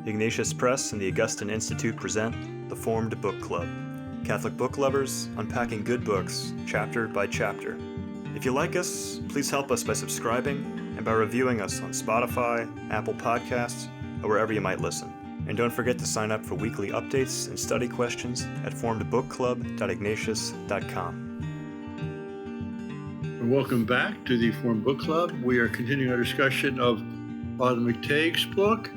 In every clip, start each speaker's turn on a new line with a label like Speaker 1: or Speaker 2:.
Speaker 1: Ignatius Press and the Augustine Institute present the Formed Book Club. Catholic book lovers unpacking good books, chapter by chapter. If you like us, please help us by subscribing and by reviewing us on Spotify, Apple Podcasts, or wherever you might listen. And don't forget to sign up for weekly updates and study questions at formedbookclub.ignatius.com.
Speaker 2: Welcome back to the Formed Book Club. We are continuing our discussion of Father McTeige's book,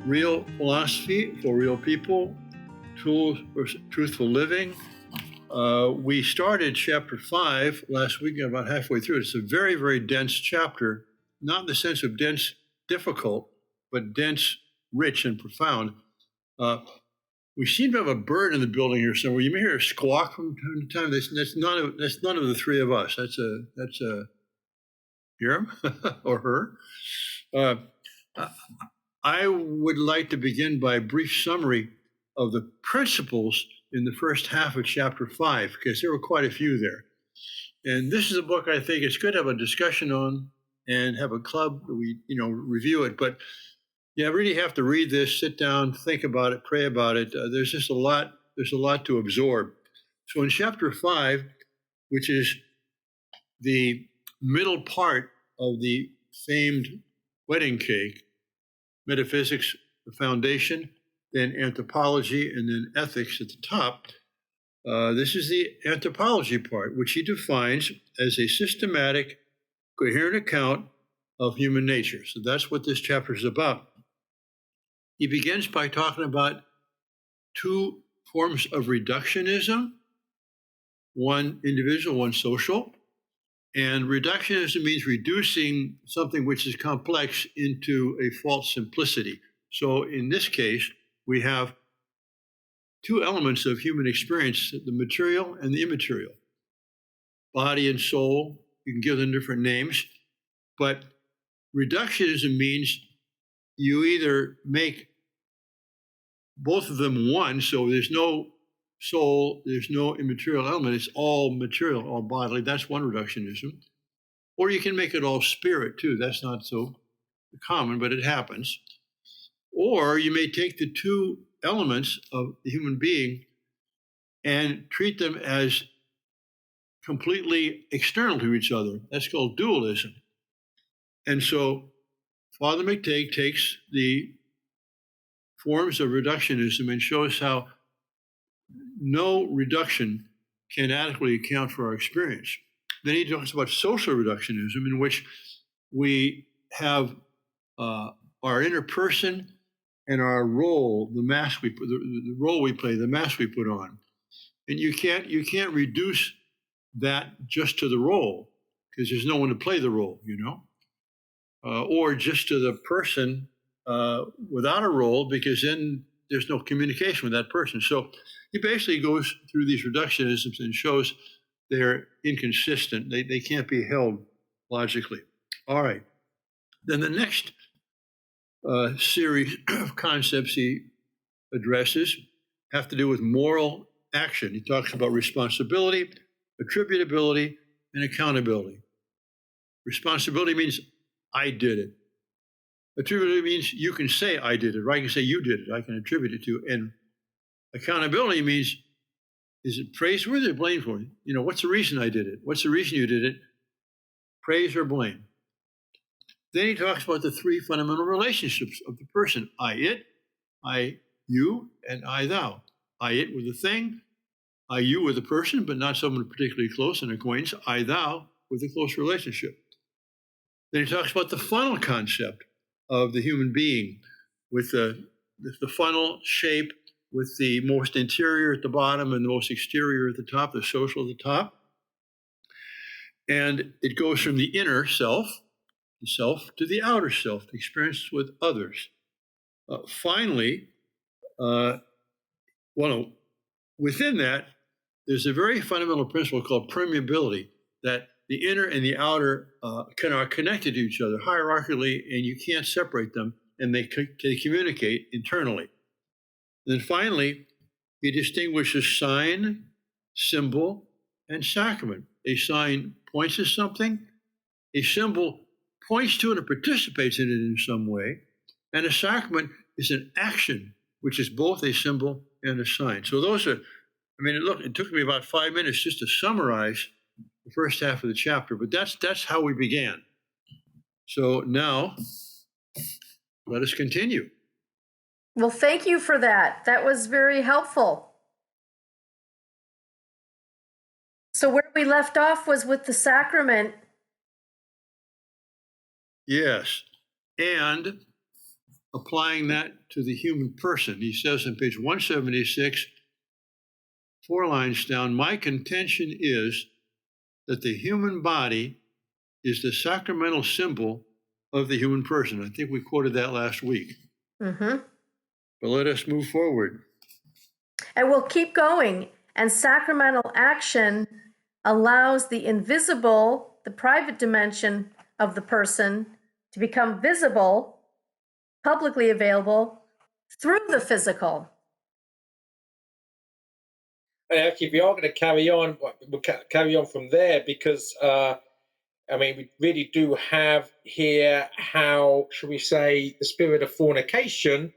Speaker 2: Real Philosophy for Real People, Tools for Truthful Living. We started chapter 5 last week, about halfway through. It's a very, very dense chapter, not in the sense of dense, difficult, but dense, rich, and profound. We seem to have a bird in the building here somewhere. You may hear a squawk from time to time. That's none of the three of us. That's a hear him or her. I would like to begin by a brief summary of the principles in the first half of chapter 5, because there were quite a few there. And this is a book I think it's good to have a discussion on and have a club, we review it. But yeah, I really have to read this, sit down, think about it, pray about it. There's just a lot to absorb. So in chapter 5, which is the middle part of the famed wedding cake, metaphysics, the foundation, then anthropology, and then ethics at the top. This is the anthropology part, which he defines as a systematic, coherent account of human nature. So that's what this chapter is about. He begins by talking about two forms of reductionism, one individual, one social. And reductionism means reducing something which is complex into a false simplicity. So in this case, we have two elements of human experience, the material and the immaterial. Body and soul, you can give them different names, but reductionism means you either make both of them one, so there's no soul, there's no immaterial element, it's all material, all bodily. That's one reductionism. Or you can make it all spirit too. That's not so common, but it happens. Or you may take the two elements of the human being and treat them as completely external to each other. That's called dualism. And so Father McTeigue takes the forms of reductionism and shows how no reduction can adequately account for our experience. Then he talks about social reductionism, in which we have our inner person and our role, the mask we put, the role we play, the mask we put on, and you can't reduce that just to the role, because there's no one to play the role, or just to the person without a role, because then there's no communication with that person. So he basically goes through these reductionisms and shows they're inconsistent. They can't be held logically. All right. Then the next series of concepts he addresses have to do with moral action. He talks about responsibility, attributability, and accountability. Responsibility means I did it. Attributability means you can say I did it, or I can say you did it. I can attribute it to you. And accountability means, is it praiseworthy or blameworthy? What's the reason I did it? What's the reason you did it? Praise or blame? Then he talks about the three fundamental relationships of the person. I, it, I, you, and I, thou. I, it with the thing. I, you with the person, but not someone particularly close, an acquaintance. I, thou with a close relationship. Then he talks about the funnel concept of the human being, with the funnel shape, with the most interior at the bottom and the most exterior at the top, the social at the top. And it goes from the inner self, the self, to the outer self, the experience with others. Finally, within that, there's a very fundamental principle called permeability, that the inner and the outer are connected to each other hierarchically, and you can't separate them, and they communicate internally. And then finally, he distinguishes sign, symbol, and sacrament. A sign points to something, a symbol points to it and participates in it in some way, and a sacrament is an action, which is both a symbol and a sign. So those are, look, it took me about 5 minutes just to summarize the first half of the chapter, but that's how we began. So now, let us continue.
Speaker 3: Well, thank you for that. That was very helpful. So where we left off was with the sacrament.
Speaker 2: Yes, and applying that to the human person. He says on page 176, 4 lines down, my contention is that the human body is the sacramental symbol of the human person. I think we quoted that last week.
Speaker 3: Mm-hmm.
Speaker 2: But let us move forward.
Speaker 3: And we'll keep going. And sacramental action allows the invisible, the private dimension of the person to become visible, publicly available through the physical.
Speaker 4: Actually, if we are going to carry on, we'll carry on from there because, we really do have here how, shall we say, the spirit of fornication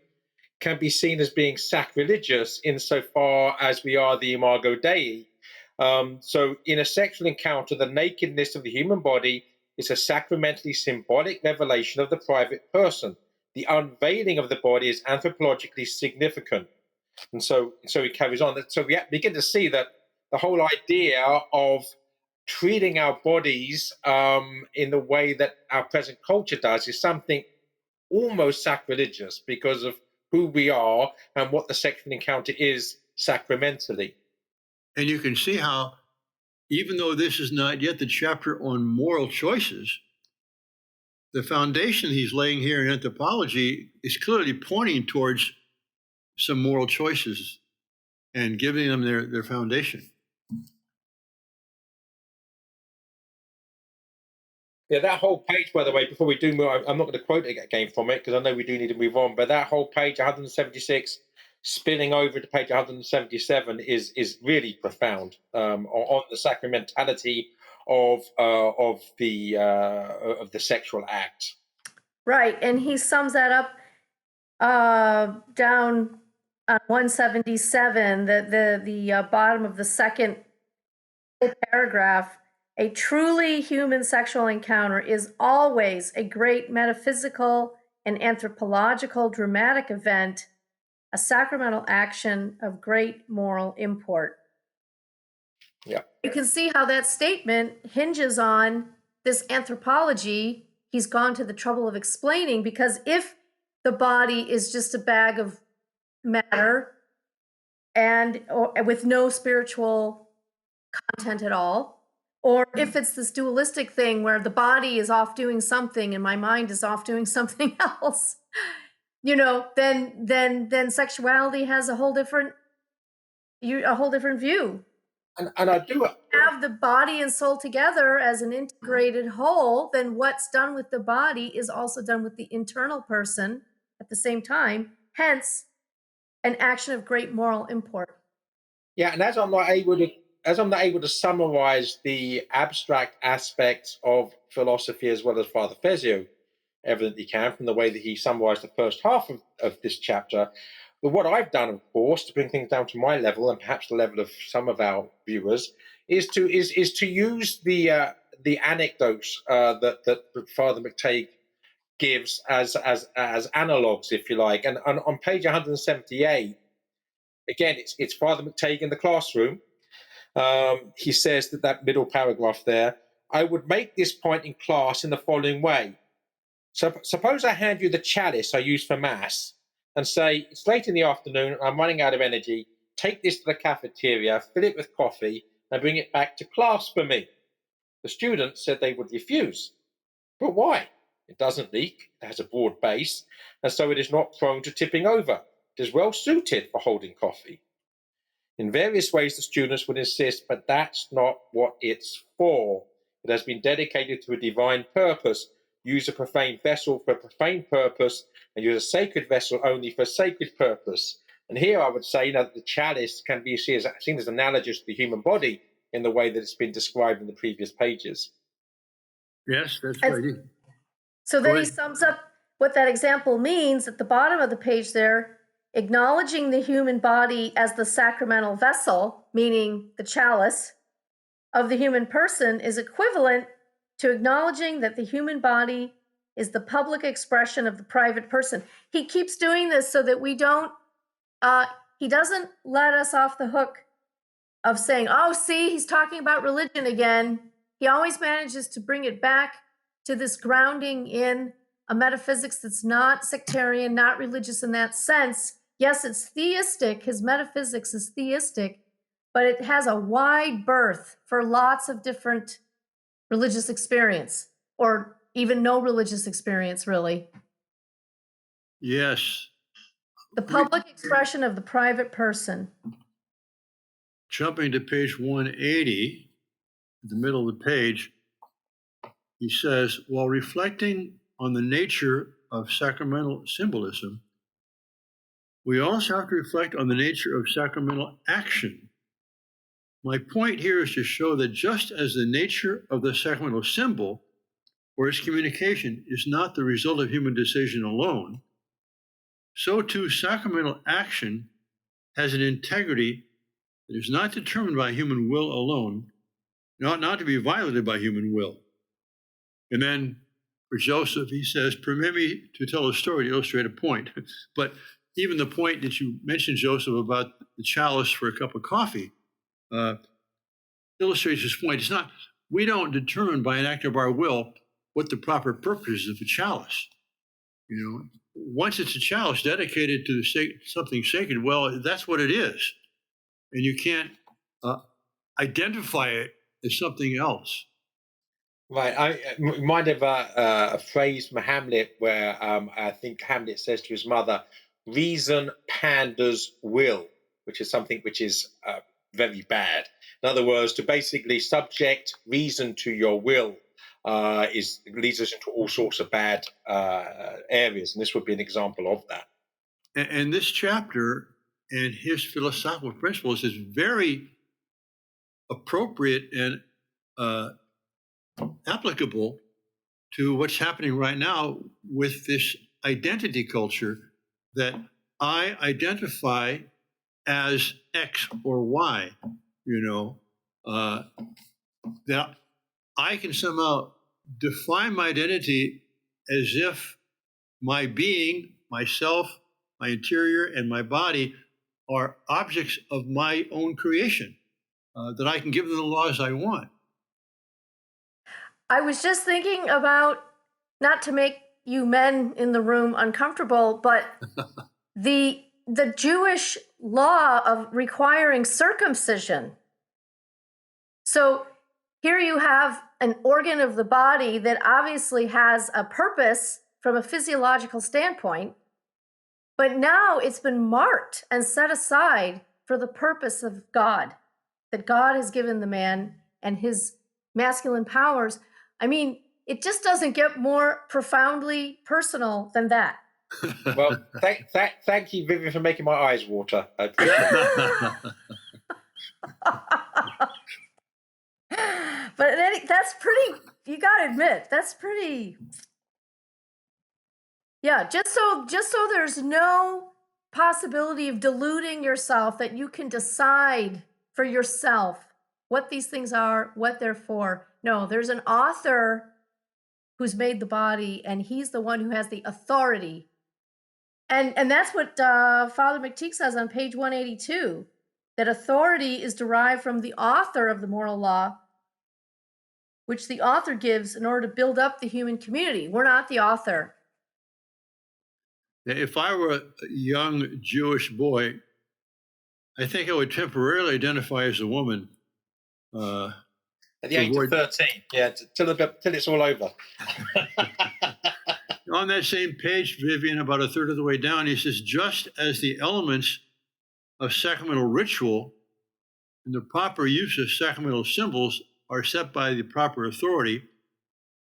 Speaker 4: can be seen as being sacrilegious insofar as we are the imago Dei. So in a sexual encounter, the nakedness of the human body is a sacramentally symbolic revelation of the private person. The unveiling of the body is anthropologically significant. And so he carries on. So we begin to see that the whole idea of treating our bodies in the way that our present culture does is something almost sacrilegious because of who we are and what the sexual encounter is sacramentally.
Speaker 2: And you can see how, even though this is not yet the chapter on moral choices, the foundation he's laying here in anthropology is clearly pointing towards some moral choices and giving them their foundation.
Speaker 4: Yeah, that whole page, by the way, before we do move, I'm not going to quote it again from it because I know we do need to move on, but that whole page 176 spilling over to page 177 is really profound on the sacramentality of the sexual act.
Speaker 3: Right, and he sums that up down on 177, the bottom of the second paragraph. A truly human sexual encounter is always a great metaphysical and anthropological dramatic event, a sacramental action of great moral import.
Speaker 4: Yeah.
Speaker 3: You can see how that statement hinges on this anthropology he's gone to the trouble of explaining, because if the body is just a bag of matter or with no spiritual content at all, or if it's this dualistic thing where the body is off doing something and my mind is off doing something else, then sexuality has a whole different view.
Speaker 4: And I do
Speaker 3: have the body and soul together as an integrated whole, then what's done with the body is also done with the internal person at the same time, hence an action of great moral import.
Speaker 4: Yeah, and as I'm not able to summarize the abstract aspects of philosophy as well as Father Fezio evidently can from the way that he summarized the first half of this chapter. But what I've done, of course, to bring things down to my level and perhaps the level of some of our viewers, is to use the anecdotes that Father McTeigue gives as analogues, if you like. And on page 178, again, it's Father McTeigue in the classroom. He says that middle paragraph there, I would make this point in class in the following way. So suppose I hand you the chalice I use for Mass and say, it's late in the afternoon, I'm running out of energy, take this to the cafeteria, fill it with coffee, and bring it back to class for me. The students said they would refuse. But why? It doesn't leak, it has a broad base, and so it is not prone to tipping over. It is well suited for holding coffee. In various ways, the students would insist, but that's not what it's for. It has been dedicated to a divine purpose. Use a profane vessel for a profane purpose, and use a sacred vessel only for a sacred purpose. And here I would say that the chalice can be seen as analogous to the human body in the way that it's been described in the previous pages.
Speaker 2: Yes, that's right.
Speaker 3: So then he sums up what that example means at the bottom of the page there, acknowledging the human body as the sacramental vessel, meaning the chalice of the human person, is equivalent to acknowledging that the human body is the public expression of the private person. He keeps doing this so that we don't, he doesn't let us off the hook of saying, oh, see, he's talking about religion again. He always manages to bring it back to this grounding in a metaphysics that's not sectarian, not religious in that sense. Yes, it's theistic. His metaphysics is theistic, but it has a wide berth for lots of different religious experience, or even no religious experience, really.
Speaker 2: Yes.
Speaker 3: The public expression of the private person.
Speaker 2: Jumping to page 180, the middle of the page, he says, while reflecting on the nature of sacramental symbolism, we also have to reflect on the nature of sacramental action. My point here is to show that just as the nature of the sacramental symbol or its communication is not the result of human decision alone, so too sacramental action has an integrity that is not determined by human will alone, not to be violated by human will. And then for Joseph, he says, permit me to tell a story to illustrate a point. But even the point that you mentioned, Joseph, about the chalice for a cup of coffee, illustrates this point. It's not, we don't determine by an act of our will what the proper purpose is of the chalice. You know, once it's a chalice dedicated to something sacred, well, that's what it is. And you can't identify it as something else.
Speaker 4: Right. I'm reminded of a phrase from Hamlet where I think Hamlet says to his mother, reason panders will, which is something which is very bad. In other words, to basically subject reason to your will leads us into all sorts of bad areas. And this would be an example of that.
Speaker 2: And this chapter and his philosophical principles is very appropriate and applicable to what's happening right now with this identity culture, that I identify as X or Y, that I can somehow define my identity as if my being, myself, my interior, and my body are objects of my own creation, that I can give them the laws I want.
Speaker 3: I was just thinking about, not to make you men in the room uncomfortable, but the Jewish law of requiring circumcision. So here you have an organ of the body that obviously has a purpose from a physiological standpoint, but now it's been marked and set aside for the purpose of God, that God has given the man and his masculine powers. I mean, it just doesn't get more profoundly personal than that.
Speaker 4: Well, thank you, Vivian, for making my eyes water. I appreciate it.
Speaker 3: But that's pretty, you got to admit, that's pretty, yeah, just so there's no possibility of deluding yourself, that you can decide for yourself what these things are, what they're for. No, there's an author who's made the body, and he's the one who has the authority. And that's what Father McTeigue says on page 182, that authority is derived from the author of the moral law, which the author gives in order to build up the human community. We're not the author.
Speaker 2: If I were a young Jewish boy, I think I would temporarily identify as a woman.
Speaker 4: At the age of 13, yeah, till it's all over.
Speaker 2: On that same page, Vivian, about a third of the way down, he says, just as the elements of sacramental ritual and the proper use of sacramental symbols are set by the proper authority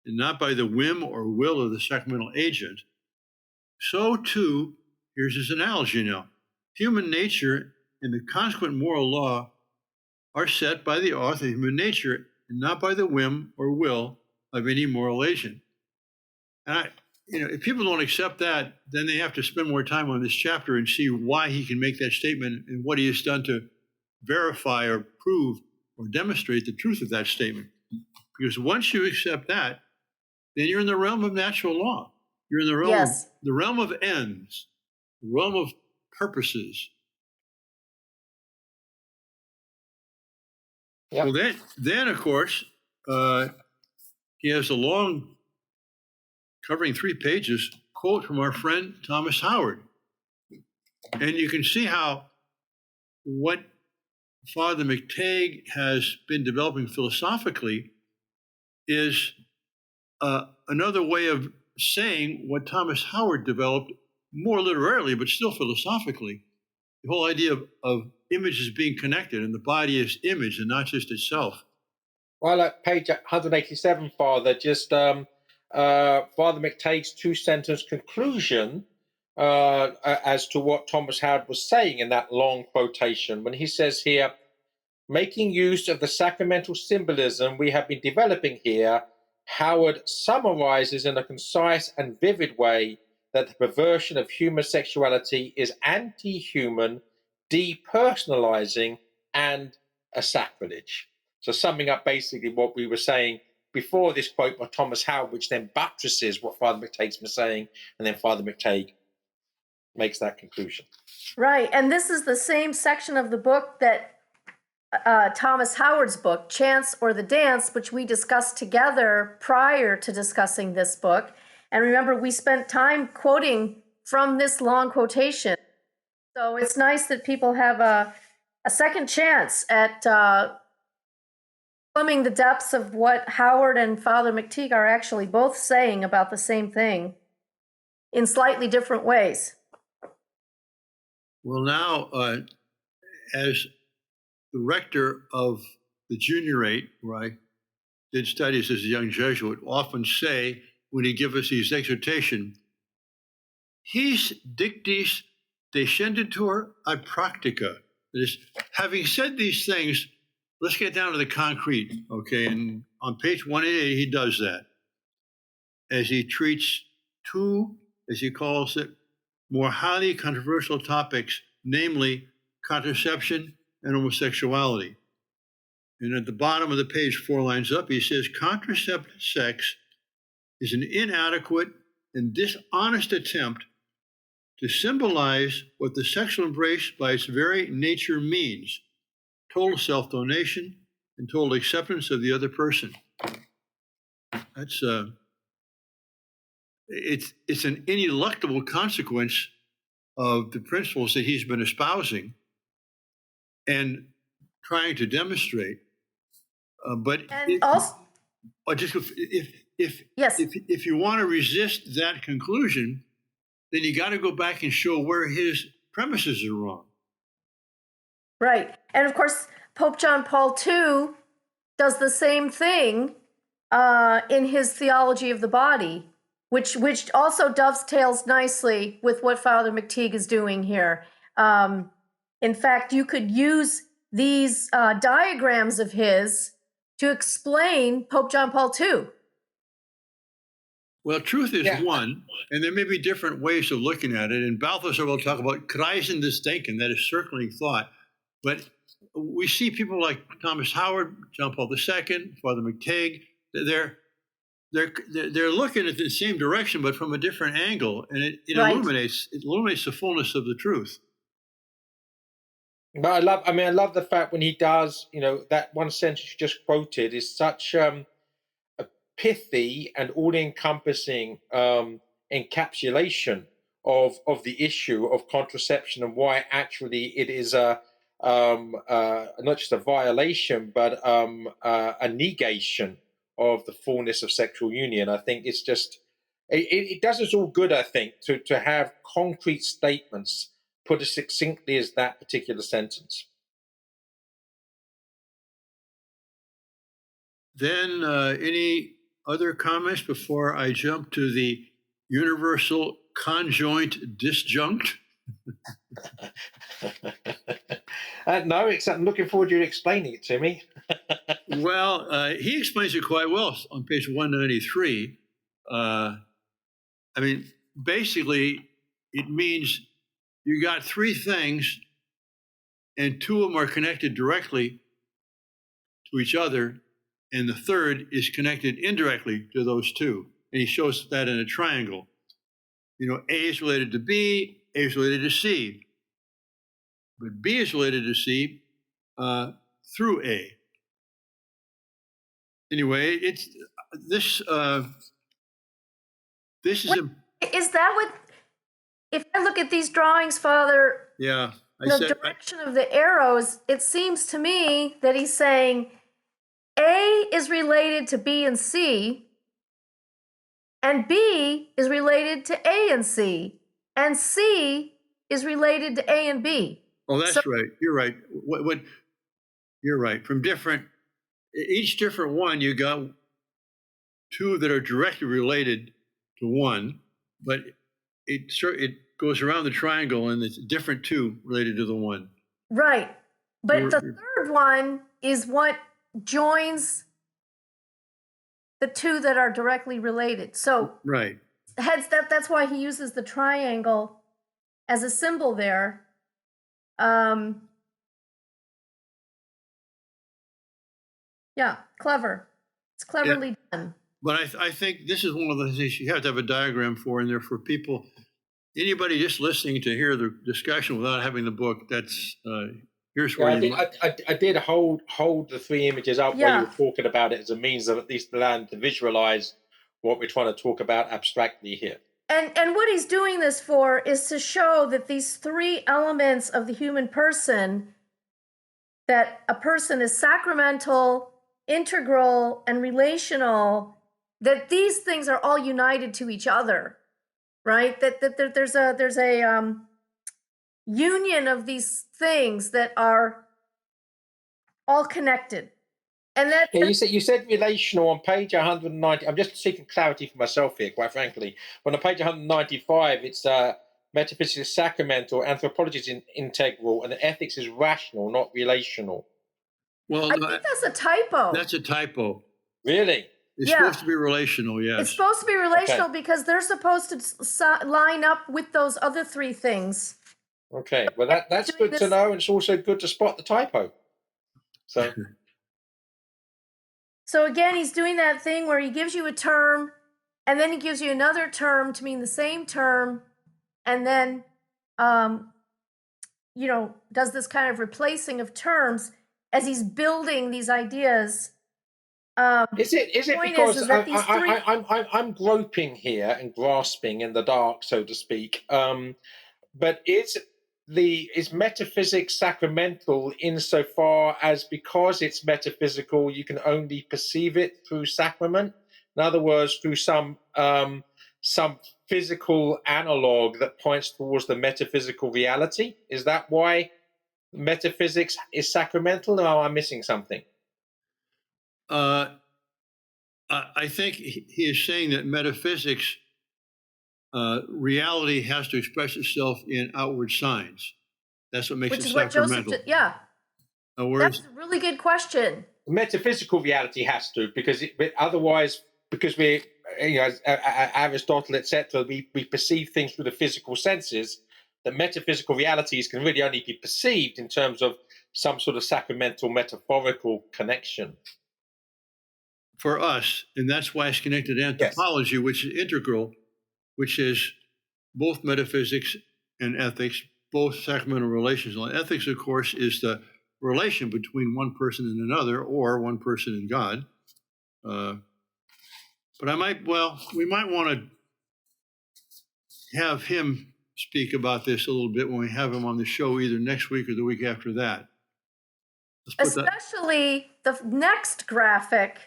Speaker 2: and not by the whim or will of the sacramental agent, so too, here's his analogy now, human nature and the consequent moral law are set by the author of human nature and not by the whim or will of any moral agent. And if people don't accept that, then they have to spend more time on this chapter and see why he can make that statement and what he has done to verify or prove or demonstrate the truth of that statement. Because once you accept that, then you're in the realm of natural law. You're in the realm,
Speaker 3: Yes.
Speaker 2: the realm of ends, the realm of purposes.
Speaker 4: Yep.
Speaker 2: Well, then of course, he has a long, covering 3 pages, quote from our friend Thomas Howard. And you can see how what Father McTeigue has been developing philosophically is another way of saying what Thomas Howard developed more literarily, but still philosophically. The whole idea of images being connected, and the body is image and not just itself.
Speaker 4: Well, at page 187, Father, just Father McTeige's 2-sentence conclusion as to what Thomas Howard was saying in that long quotation, when he says here, making use of the sacramental symbolism we have been developing here, Howard summarizes in a concise and vivid way that the perversion of human sexuality is anti-human, depersonalizing, and a sacrilege. So summing up basically what we were saying before this quote by Thomas Howard, which then buttresses what Father McTeige's been saying, and then Father McTeigue makes that conclusion.
Speaker 3: Right. And this is the same section of the book that Thomas Howard's book, Chance or the Dance, which we discussed together prior to discussing this book. And remember, we spent time quoting from this long quotation. So it's nice that people have a second chance at plumbing the depths of what Howard and Father McTeigue are actually both saying about the same thing in slightly different ways.
Speaker 2: Well, now, as the rector of the juniorate, where I did studies as a young Jesuit, often say, when he give us these exhortation, his dictis descenditur ad practica. That is, having said these things, let's get down to the concrete, okay? And on page 188, he does that as he treats 2, as he calls it, more highly controversial topics, namely contraception and homosexuality. And at the bottom of the page, 4 lines up, he says, contraceptive sex is an inadequate and dishonest attempt to symbolize what the sexual embrace by its very nature means, total self-donation and total acceptance of the other person. That's it's an ineluctable consequence of the principles that he's been espousing and trying to demonstrate. If you want to resist that conclusion, then you got to go back and show where his premises are wrong.
Speaker 3: Right. And of course, Pope John Paul II does the same thing in his theology of the body, which also dovetails nicely with what Father McTeigue is doing here. In fact, you could use these diagrams of his to explain Pope John Paul II.
Speaker 2: Well, truth is one, and there may be different ways of looking at it. And Balthasar will talk about Kreisen des Denken, that is circling thought. But we see people like Thomas Howard, John Paul II, Father McTeigue, they're looking at the same direction, but from a different angle, and it illuminates the fullness of the truth.
Speaker 4: But I love the fact when he does, that one sentence you just quoted is such a pithy and all-encompassing encapsulation of the issue of contraception and why actually it is not just a violation, but a negation of the fullness of sexual union. I think it's just, it does us all good, I think, to have concrete statements put as succinctly as that particular sentence.
Speaker 2: Then any other comments before I jump to the universal conjoint disjunct?
Speaker 4: No, except I'm looking forward to you explaining it to me.
Speaker 2: Well, he explains it quite well on page 193. I mean, basically, it means you got three things, and two of them are connected directly to each other, and the third is connected indirectly to those two. And he shows that in a triangle. You know, A is related to B, A is related to C, but B is related to C through A. Anyway, it's this. This is
Speaker 3: Is that what? If I look at these drawings, Father,
Speaker 2: yeah.
Speaker 3: the direction of the arrows, it seems to me that he's saying A is related to B and C, and B is related to A and C is related to A and B.
Speaker 2: Oh, that's right. You're right. What? You're right. From each different one, you got two that are directly related to one, but it goes around the triangle, and it's different two related to the one.
Speaker 3: Right. But the third one is what joins the two that are directly related. So
Speaker 2: right.
Speaker 3: That's why he uses the triangle as a symbol there. Yeah, clever. It's cleverly done.
Speaker 2: But I think this is one of the things you have to have a diagram for in there for people. Anybody just listening to hear the discussion without having the book, that's here's where
Speaker 4: I did hold the three images up while you were talking about it as a means of at least allowing to visualize what we're trying to talk about abstractly here.
Speaker 3: And what he's doing this for is to show that these three elements of the human person, that a person is sacramental, integral, and relational, that these things are all united to each other, right? That there's a union of these things that are all connected. And that
Speaker 4: you said relational on page 190. I'm just seeking clarity for myself here, quite frankly. On page 195, it's metaphysics is sacramental, anthropology is integral, and ethics is rational, not relational.
Speaker 3: Well, I think that's a typo.
Speaker 2: That's a typo.
Speaker 4: Really?
Speaker 2: It's supposed to be relational, yes.
Speaker 3: It's supposed to be relational because they're supposed to line up with those other three things.
Speaker 4: Okay, well that's good to know, and it's also good to spot the typo.
Speaker 3: So again, he's doing that thing where he gives you a term, and then he gives you another term to mean the same term, and then, does this kind of replacing of terms as he's building these ideas.
Speaker 4: Is it because I'm groping here and grasping in the dark, so to speak? But is metaphysics sacramental insofar as because it's metaphysical, you can only perceive it through sacrament? In other words, through some physical analog that points towards the metaphysical reality? Is that why metaphysics is sacramental, or am I missing something?
Speaker 2: I think he is saying that metaphysics, reality has to express itself in outward signs. That's what makes it sacramental.
Speaker 3: That's a really good question.
Speaker 4: Metaphysical reality has to, because otherwise, because we, as Aristotle, etc., we perceive things through the physical senses. That metaphysical realities can really only be perceived in terms of some sort of sacramental metaphorical connection.
Speaker 2: For us, and that's why it's connected to anthropology, which is integral, which is both metaphysics and ethics, both sacramental relations. Ethics, of course, is the relation between one person and another, or one person and God. But we might want to have him speak about this a little bit when we have him on the show, either next week or the week after that.
Speaker 3: Especially the next graphic,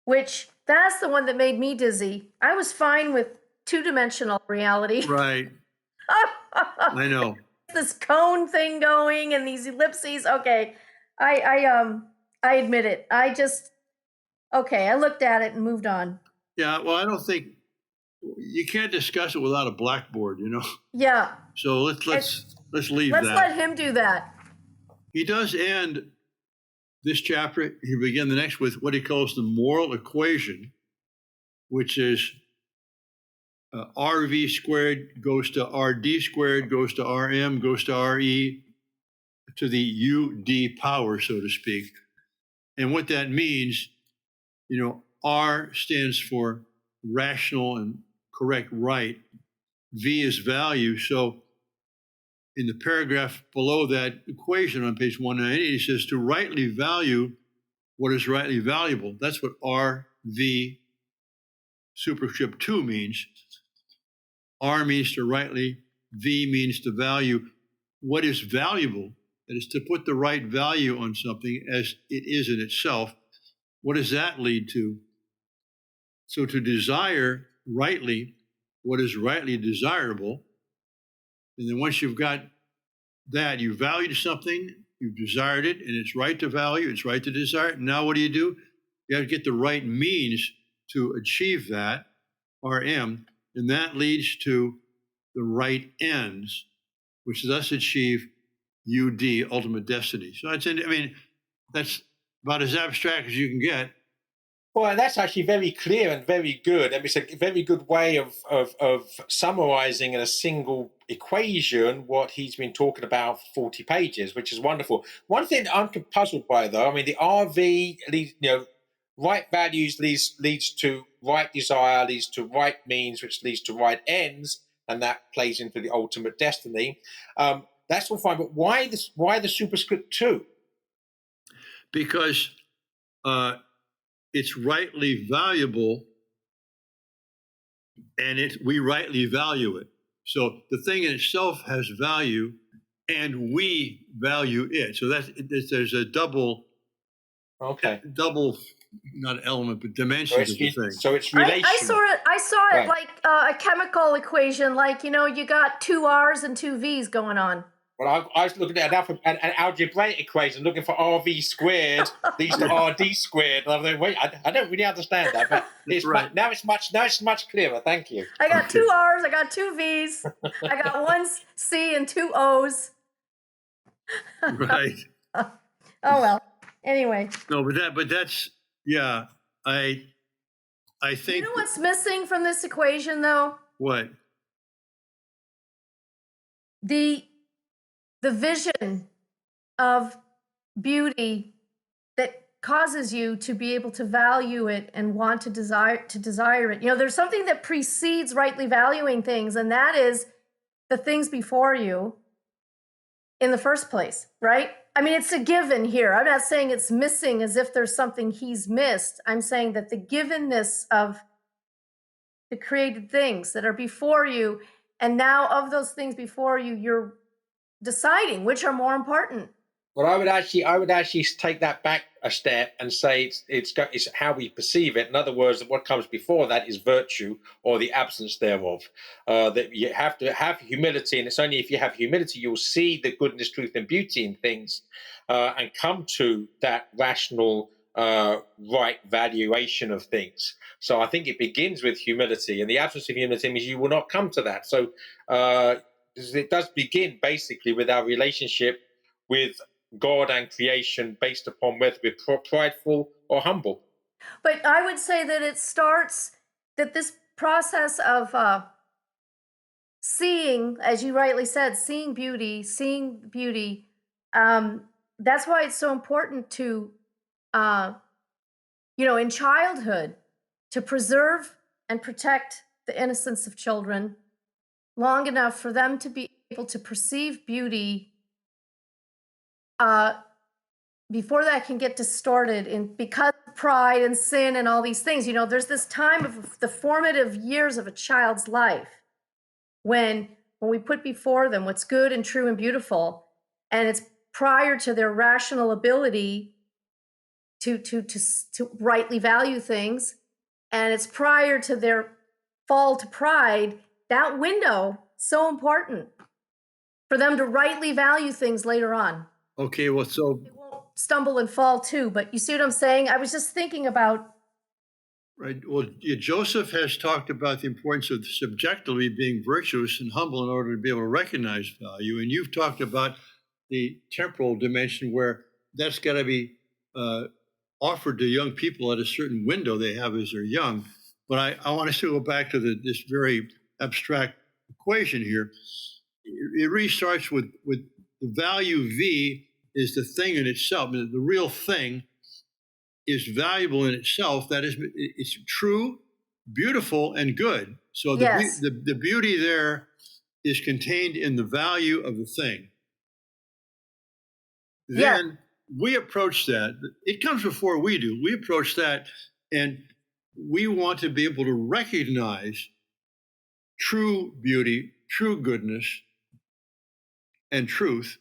Speaker 3: which that's the one that made me dizzy. I was fine with two-dimensional reality.
Speaker 2: Right. I know.
Speaker 3: This cone thing going and these ellipses. Okay. I admit it. I looked at it and moved on.
Speaker 2: Yeah, well, I don't think you can't discuss it without a blackboard,
Speaker 3: Yeah.
Speaker 2: So let's leave
Speaker 3: that. Let's let him do that.
Speaker 2: He does end this chapter. He begins the next with what he calls the moral equation, which is RV squared goes to RD squared, goes to RM, goes to RE, to the UD power, so to speak. And what that means, R stands for rational and correct right. V is value. So in the paragraph below that equation on page 198, it says to rightly value what is rightly valuable. That's what RV superscript 2 means. R means to rightly, V means to value what is valuable. That is to put the right value on something as it is in itself. What does that lead to? So to desire rightly what is rightly desirable, and then once you've got that, you valued something, you've desired it, and it's right to value, it's right to desire it. Now what do? You have to get the right means to achieve that, RM, and that leads to the right ends, which thus achieve UD, ultimate destiny. So that's about as abstract as you can get.
Speaker 4: Well, and that's actually very clear and very good. And it's a very good way of summarizing in a single equation what he's been talking about for 40 pages, which is wonderful. One thing I'm puzzled by, though, the RV leads, right values leads to right desire, leads to right means, which leads to right ends, and that plays into the ultimate destiny. That's all fine, but why the superscript 2?
Speaker 2: Because it's rightly valuable, and we rightly value it. So the thing in itself has value, and we value it. So there's a double, not element, but dimensions of the thing.
Speaker 4: So it's relational.
Speaker 3: I saw it like a chemical equation, like, you got 2 R's and 2 V's going on.
Speaker 4: Well, I was looking at an algebraic equation, looking for RV squared leads to RD squared. And I'm like, wait, I don't really understand that, but it's right. Now it's much clearer. Thank you.
Speaker 3: I got 2 R's, I got 2 V's, I got 1 C and 2 O's.
Speaker 2: Right.
Speaker 3: Oh well. Anyway.
Speaker 2: No, but that's I think.
Speaker 3: You know what's missing from this equation, though?
Speaker 2: What?
Speaker 3: The vision of beauty that causes you to be able to value it and want to desire it. There's something that precedes rightly valuing things, and that is the things before you in the first place, right? It's a given here. I'm not saying it's missing as if there's something he's missed. I'm saying that the givenness of the created things that are before you, and now of those things before you, you're deciding which are more important.
Speaker 4: Well, I would actually take that back a step and say it's how we perceive it. In other words, what comes before that is virtue or the absence thereof. That you have to have humility, and it's only if you have humility you'll see the goodness, truth, and beauty in things, and come to that rational, right valuation of things. So I think it begins with humility, and the absence of humility means you will not come to that. So it does begin basically with our relationship with God and creation, based upon whether we're prideful or humble.
Speaker 3: But I would say that it starts, that this process of seeing, as you rightly said, seeing beauty, that's why it's so important to, in childhood, to preserve and protect the innocence of children long enough for them to be able to perceive beauty before that can get distorted because of pride and sin and all these things. There's this time of the formative years of a child's life when we put before them what's good and true and beautiful, and it's prior to their rational ability to rightly value things, and it's prior to their fall to pride. That window, so important for them to rightly value things later on.
Speaker 2: Okay, well, so
Speaker 3: they won't stumble and fall too, but you see what I'm saying? I was just thinking about.
Speaker 2: Right. Well, Joseph has talked about the importance of subjectively being virtuous and humble in order to be able to recognize value, and you've talked about the temporal dimension where that's got to be offered to young people at a certain window they have as they're young. But I want us to go back to this very abstract equation here. It really starts with the value V is the thing in itself. The real thing is valuable in itself. That is, it's true, beautiful, and good. So the beauty there is contained in the value of the thing. Then we approach that. It comes before we do. We approach that, and we want to be able to recognize true beauty, true goodness, and truth.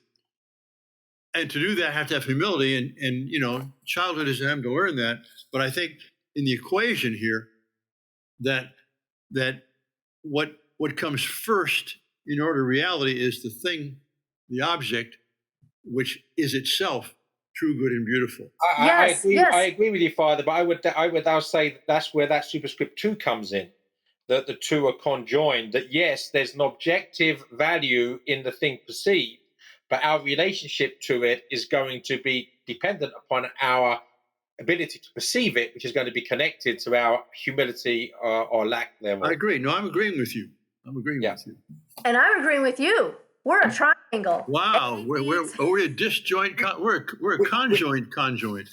Speaker 2: And to do that, have to have humility, and childhood is having to learn that. But I think in the equation here, that what comes first in order to reality is the thing, the object, which is itself true, good, and beautiful.
Speaker 4: I agree with you, Father. But I would now say that's where that superscript 2 comes in. That the two are conjoined. That yes, there's an objective value in the thing perceived, but our relationship to it is going to be dependent upon our ability to perceive it, which is going to be connected to our humility or lack thereof.
Speaker 2: I agree. No, I'm agreeing with you. With you.
Speaker 3: And I'm agreeing with you. We're a triangle.
Speaker 2: Wow, we're a disjoint. We're a conjoint.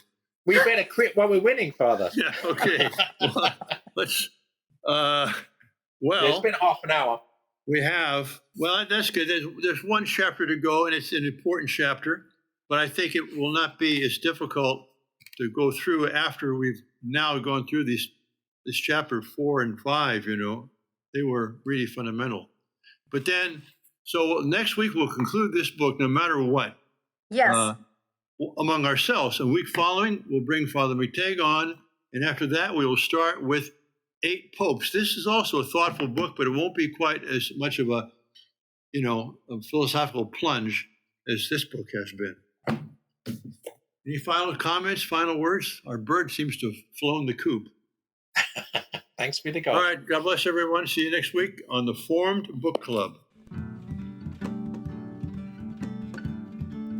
Speaker 4: We better quit while we're winning, Father.
Speaker 2: Yeah. Okay. Well, let's.
Speaker 4: It's been half an hour.
Speaker 2: We have. Well, that's good. There's one chapter to go, and it's an important chapter. But I think it will not be as difficult to go through after we've now gone through this chapter 4 and 5. They were really fundamental. But then, so next week we'll conclude this book, no matter what.
Speaker 3: Yes.
Speaker 2: Among ourselves. A week following, we'll bring Father McTeigue on, and after that, we will start with 8 popes. This is also a thoughtful book, but it won't be quite as much of a philosophical plunge as this book has been. Any final comments, final words? Our bird seems to have flown the coop.
Speaker 4: Thanks be to God.
Speaker 2: All right. God bless everyone. See you next week on the Formed Book Club.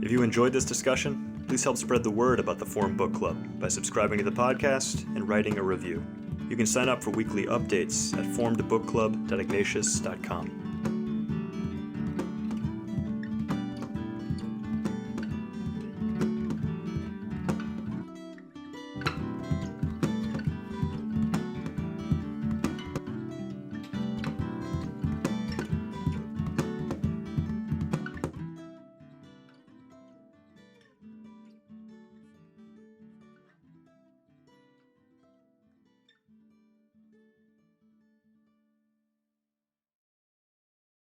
Speaker 1: If you enjoyed this discussion, please help spread the word about the Formed Book Club by subscribing to the podcast and writing a review. You can sign up for weekly updates at formedbookclub.ignatius.com.